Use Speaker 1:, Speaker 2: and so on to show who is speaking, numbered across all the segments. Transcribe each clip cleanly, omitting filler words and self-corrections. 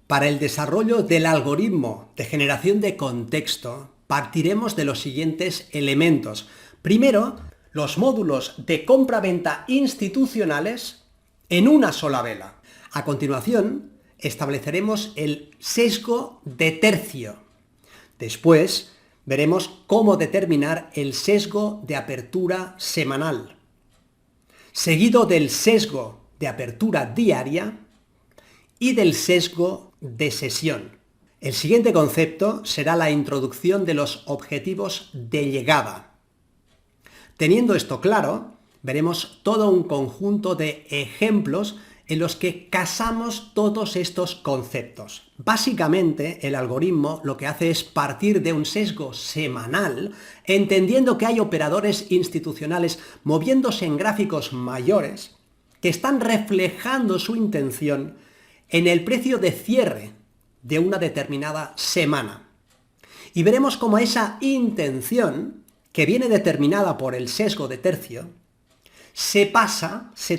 Speaker 1: Para el desarrollo del algoritmo de generación de contexto, partiremos de los siguientes elementos. Primero, los módulos de compra-venta institucionales en una sola vela. A continuación, estableceremos el sesgo de tercio. Después, veremos cómo determinar el sesgo de apertura semanal, seguido del sesgo de apertura diaria y del sesgo de sesión. El siguiente concepto será la introducción de los objetivos de llegada. Teniendo esto claro, veremos todo un conjunto de ejemplos en los que casamos todos estos conceptos. Básicamente, el algoritmo lo que hace es partir de un sesgo semanal, entendiendo que hay operadores institucionales moviéndose en gráficos mayores que están reflejando su intención en el precio de cierre de una determinada semana. Y veremos cómo esa intención, que viene determinada por el sesgo de tercio, se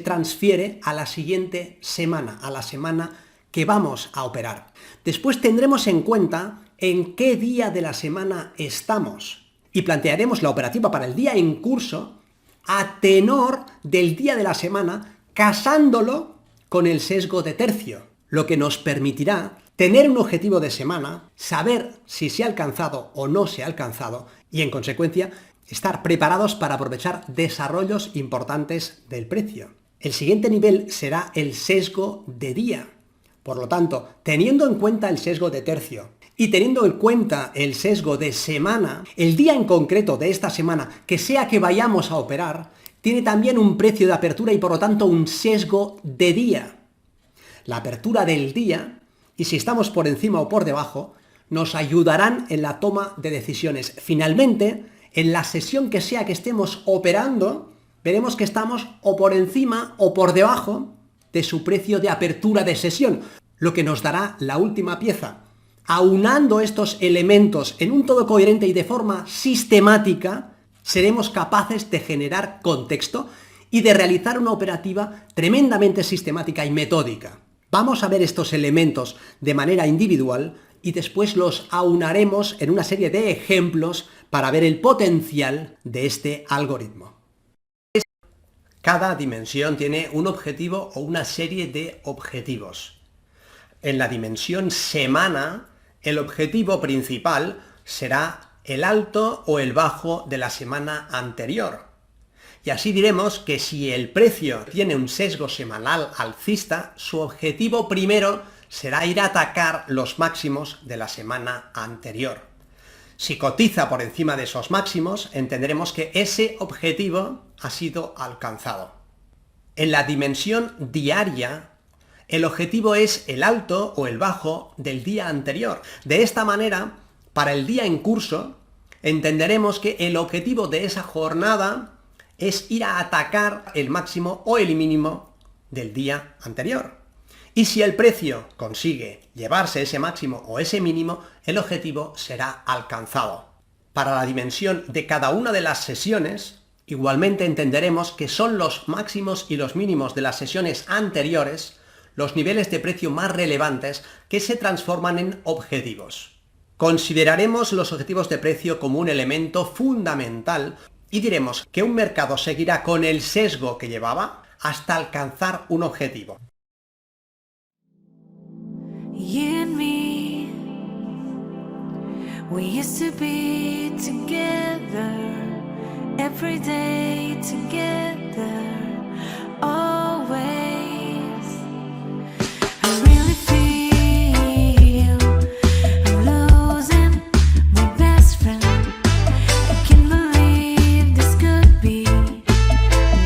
Speaker 1: transfiere a la siguiente semana, a la semana que vamos a operar. Después tendremos en cuenta en qué día de la semana estamos y plantearemos la operativa para el día en curso a tenor del día de la semana, casándolo con el sesgo de tercio, lo que nos permitirá tener un objetivo de semana, saber si se ha alcanzado o no se ha alcanzado y, en consecuencia, estar preparados para aprovechar desarrollos importantes del precio. El siguiente nivel será el sesgo de día. Por lo tanto, teniendo en cuenta el sesgo de tercio y teniendo en cuenta el sesgo de semana, el día en concreto de esta semana, que sea que vayamos a operar, tiene también un precio de apertura y por lo tanto un sesgo de día. La apertura del día, y si estamos por encima o por debajo, nos ayudarán en la toma de decisiones. Finalmente, en la sesión que sea que estemos operando, veremos que estamos o por encima o por debajo de su precio de apertura de sesión, lo que nos dará la última pieza. Aunando estos elementos en un todo coherente y de forma sistemática, seremos capaces de generar contexto y de realizar una operativa tremendamente sistemática y metódica. Vamos a ver estos elementos de manera individual y después los aunaremos en una serie de ejemplos para ver el potencial de este algoritmo. Cada dimensión tiene un objetivo o una serie de objetivos. En la dimensión semana, el objetivo principal será el alto o el bajo de la semana anterior. Y así diremos que si el precio tiene un sesgo semanal alcista, su objetivo primero será ir a atacar los máximos de la semana anterior. Si cotiza por encima de esos máximos, entenderemos que ese objetivo ha sido alcanzado. En la dimensión diaria, el objetivo es el alto o el bajo del día anterior. De esta manera, para el día en curso, entenderemos que el objetivo de esa jornada es ir a atacar el máximo o el mínimo del día anterior. Y si el precio consigue llevarse ese máximo o ese mínimo, el objetivo será alcanzado. Para la dimensión de cada una de las sesiones, igualmente entenderemos que son los máximos y los mínimos de las sesiones anteriores los niveles de precio más relevantes que se transforman en objetivos. Consideraremos los objetivos de precio como un elemento fundamental y diremos que un mercado seguirá con el sesgo que llevaba hasta alcanzar un objetivo.
Speaker 2: You and me, we used to be together, every day together, always. I really feel I'm losing my best friend. I can't believe this could be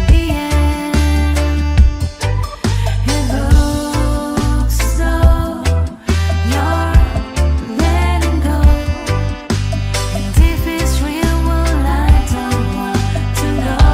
Speaker 2: the end. It looks as though you're letting go, and if it's real, well, I don't want to know.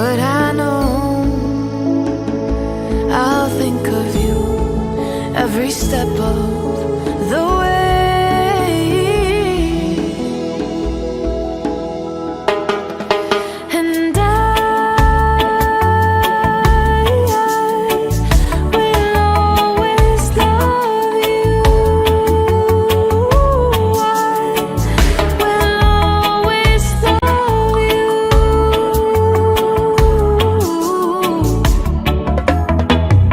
Speaker 2: but I know I'll think of you every step of the way. And will always love you. I will always love you.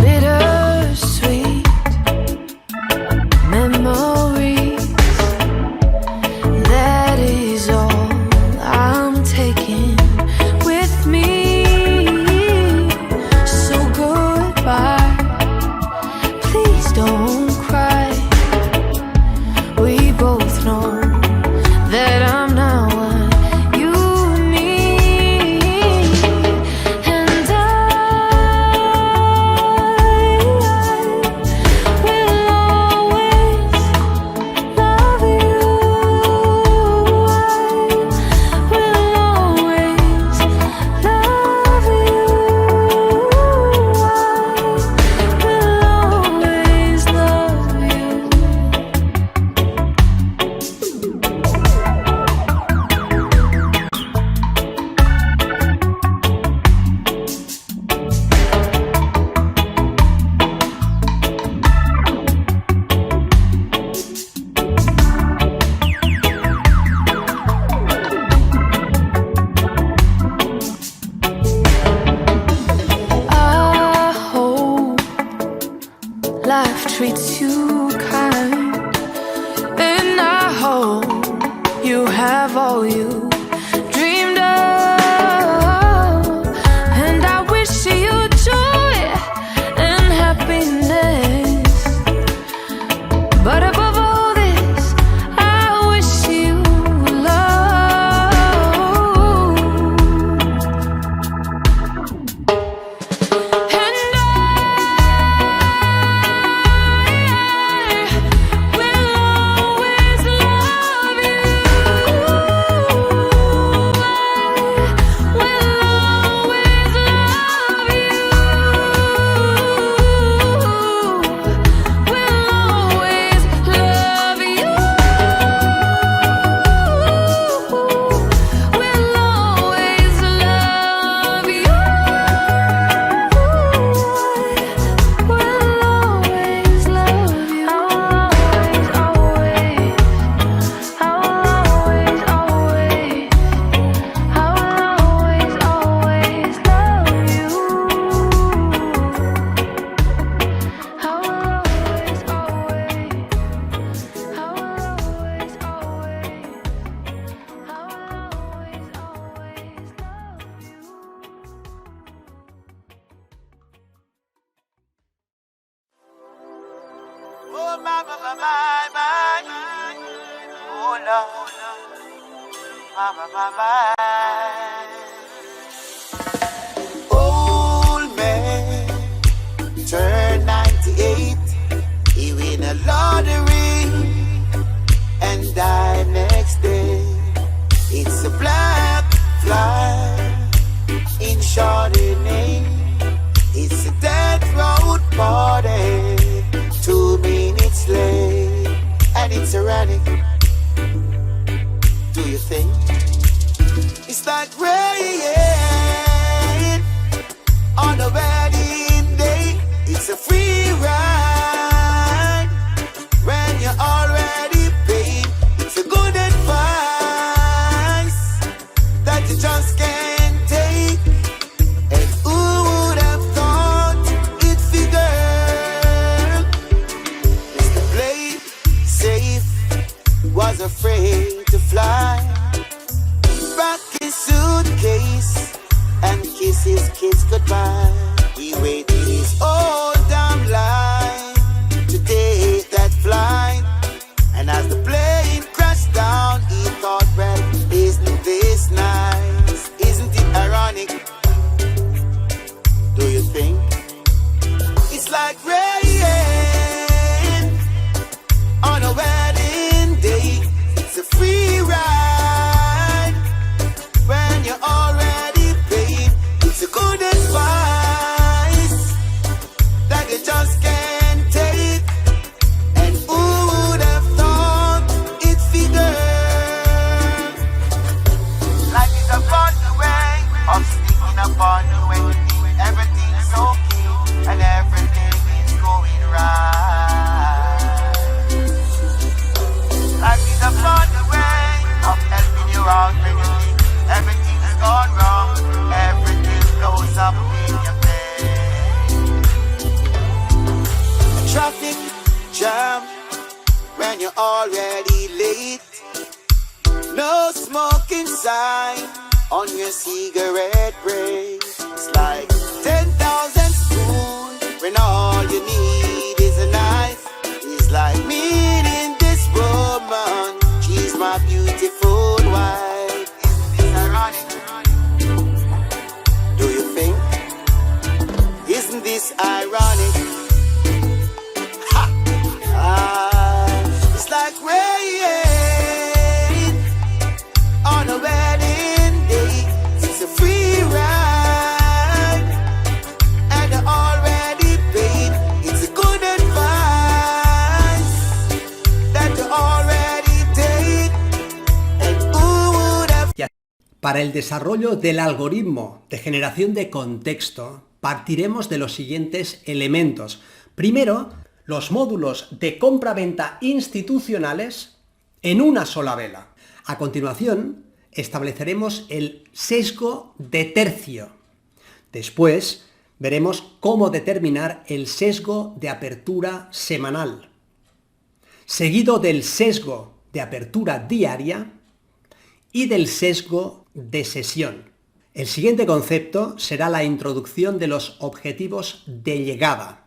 Speaker 2: Bittersweet memories, that is all I'm taking with me. So goodbye, please don't cry. We both know that I'm not what you need. And will always love you. I will always love you. I hope life treats you kind, and I hope you have all you dreamed of. And I wish you joy and happiness, but above all this, I wish you love. And will always love you.
Speaker 3: Old man turned 98. He win a lottery and died next day. It's a black fly in Chardonnay. It's a death road party, 2 minutes late, and it's erratic. Do you think it's like rain on a wedding day? It's a free ride when you're already paid. It's a good advice that you just can't take. And who would have thought it figured? Mr. Play safe was afraid to fly. Pack his suitcase and kiss his kids goodbye. He waited his whole damn life to take that flight. And as the plane crashed down, he thought, well, isn't this nice? Isn't it ironic? Do you think it's like rain on a wedding day? It's a free ride when you're already paid. It's a Walking up on you when you think everything's okay and everything is going right. Life is upon the way of helping you out when you think everything's gone wrong. Everything blows up in your face. Traffic jam when you're already late. No smoking sign on your cigarette break. It's like 10,000 spoons when all you need is a knife. It's like meeting this woman. She's my beautiful wife. Isn't this ironic? Do you think? Isn't this ironic? Ha! It's like rain on a wedding day. It's a free ride and I already paid. It's a good advice that you already take. And who would have
Speaker 1: Para el desarrollo del algoritmo de generación de contexto, partiremos de los siguientes elementos. Primero, los módulos de compra-venta institucionales en una sola vela. A continuación, estableceremos el sesgo de tercio. Después, veremos cómo determinar el sesgo de apertura semanal, seguido del sesgo de apertura diaria y del sesgo de sesión. El siguiente concepto será la introducción de los objetivos de llegada.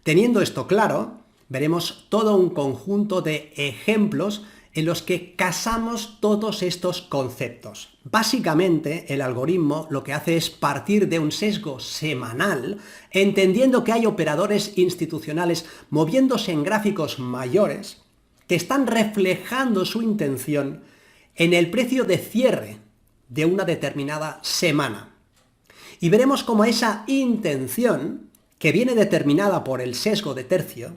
Speaker 1: Teniendo esto claro, veremos todo un conjunto de ejemplos en los que casamos todos estos conceptos. Básicamente, el algoritmo lo que hace es partir de un sesgo semanal, entendiendo que hay operadores institucionales moviéndose en gráficos mayores que están reflejando su intención en el precio de cierre de una determinada semana. Y veremos cómo esa intención, que viene determinada por el sesgo de tercio,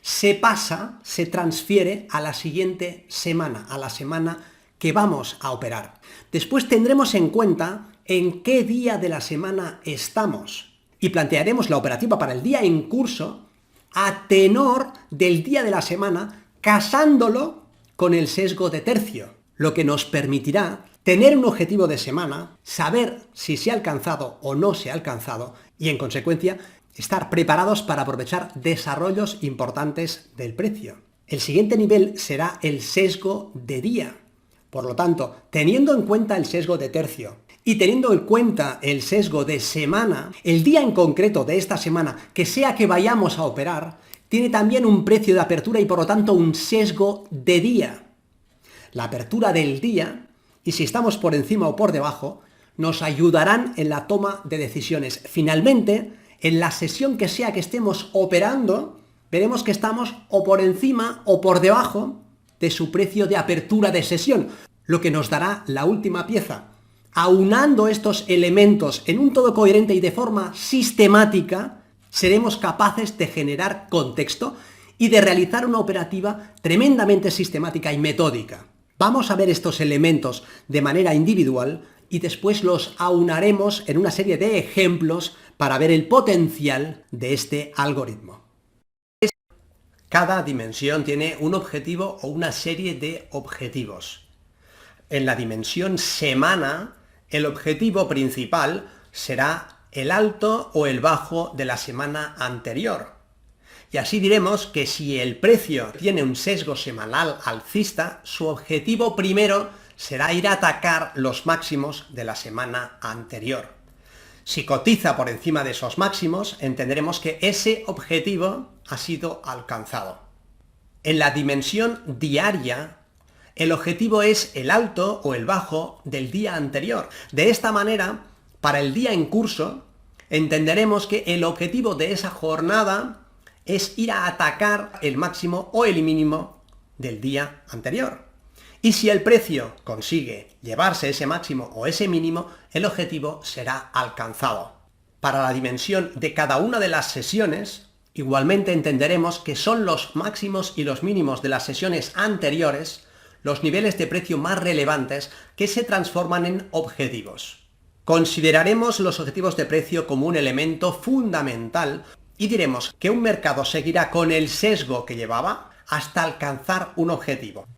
Speaker 1: se transfiere a la siguiente semana, a la semana que vamos a operar. Después tendremos en cuenta en qué día de la semana estamos y plantearemos la operativa para el día en curso a tenor del día de la semana, casándolo con el sesgo de tercio, lo que nos permitirá tener un objetivo de semana, saber si se ha alcanzado o no se ha alcanzado y, en consecuencia, estar preparados para aprovechar desarrollos importantes del precio. El siguiente nivel será el sesgo de día. Por lo tanto, teniendo en cuenta el sesgo de tercio y teniendo en cuenta el sesgo de semana, el día en concreto de esta semana, que sea que vayamos a operar, tiene también un precio de apertura y por lo tanto un sesgo de día. La apertura del día, y si estamos por encima o por debajo, nos ayudarán en la toma de decisiones. Finalmente, en la sesión que sea que estemos operando, veremos que estamos o por encima o por debajo de su precio de apertura de sesión, lo que nos dará la última pieza. Aunando estos elementos en un todo coherente y de forma sistemática, seremos capaces de generar contexto y de realizar una operativa tremendamente sistemática y metódica. Vamos a ver estos elementos de manera individual y después los aunaremos en una serie de ejemplos para ver el potencial de este algoritmo. Cada dimensión tiene un objetivo o una serie de objetivos. En la dimensión semana, el objetivo principal será el alto o el bajo de la semana anterior. Y así diremos que si el precio tiene un sesgo semanal alcista, su objetivo primero será ir a atacar los máximos de la semana anterior. Si cotiza por encima de esos máximos, entenderemos que ese objetivo ha sido alcanzado. En la dimensión diaria, el objetivo es el alto o el bajo del día anterior. De esta manera, para el día en curso, entenderemos que el objetivo de esa jornada es ir a atacar el máximo o el mínimo del día anterior. Y si el precio consigue llevarse ese máximo o ese mínimo, el objetivo será alcanzado. Para la dimensión de cada una de las sesiones, igualmente entenderemos que son los máximos y los mínimos de las sesiones anteriores los niveles de precio más relevantes que se transforman en objetivos. Consideraremos los objetivos de precio como un elemento fundamental y diremos que un mercado seguirá con el sesgo que llevaba hasta alcanzar un objetivo.